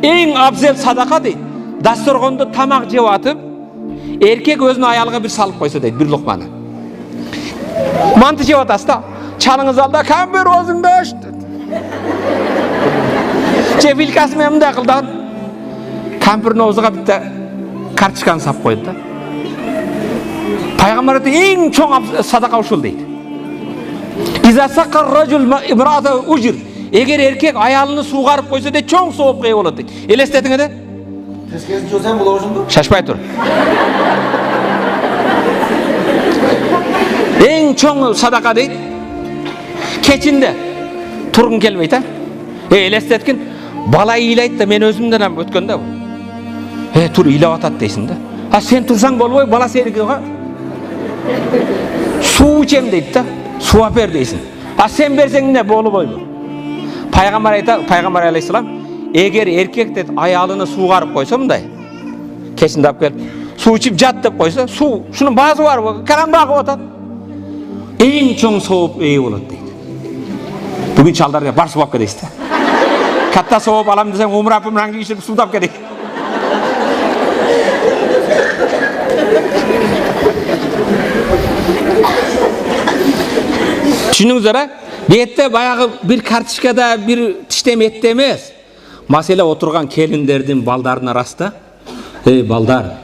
Eң абзел садақа дейді. Дастарханда тамақ жеп атып, еркек өзінің аялға бір салып қойса дейді, бір лұқманы. Манты жеп атасыз да, чаныңыз алда камбер өзіңді аш дейді. Жепілкасымен мұнда қылдан, камбердің аузыға бітті карточканы сап қойды да. Пайғамбар айтты, ең чоң садақа ушул дейді. Иза саққар ражул имраата ужир. Егер еркек аялını суғарып қойса де чоң соғып қой болады дейді. Елестетіңіз де? Тескесін жосаң бұл оғышын ба? Шашпай тұр. Ең чоң садақа дейді. Кечінде тұрғын келмейді. Елестеткен, бала илайды да, мен өзімден өткен да. Тұр, илап атады дейсің да. Сен тұрсаң болмай, бала серігі ға. Су içем дейді да. Су апер дейсің. Сен берсең не болу бойды. Пайғамбар алейхиссалам, егер еркек дейді аялını суғарып қойса мұндай, кешінде алып келіп, су ішіп жат деп қойса, су, шының базы бар, қаран бағып отады. Ең чоң соғып ей болады дейді. Бүгін шалдарға бар су апқа дейсіз. Қатта соғып алам десең, өмір ішіп судап керек. Düşünіңіздер, бетте баяғы бір карточкада бір тіштем етті емес. Мәселе отырған келіндердің балдарына раста. Балдар,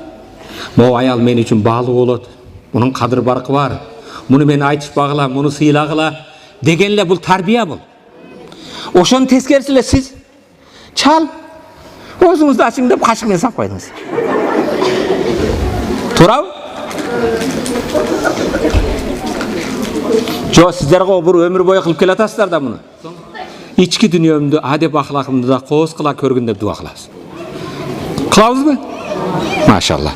бұл аял мен үшін балы болады. Мұның қадыр барқы бар. Мұны мен айтып бағылам, мұны сыйлағыла. Дегенле бұл тарбия бұл. Ошоны тескерсіле сіз чал, өзіңізді ашың деп қашықмен сап қойдыңыз. Турау? Жо, сіздерге бір өмір бойы қылып келатасыздар да мұны. Ички дүниемді, адеп ақылақымды да қоз қыла көргін деп дуа қыласыз. Қылауыз ба? Машалла.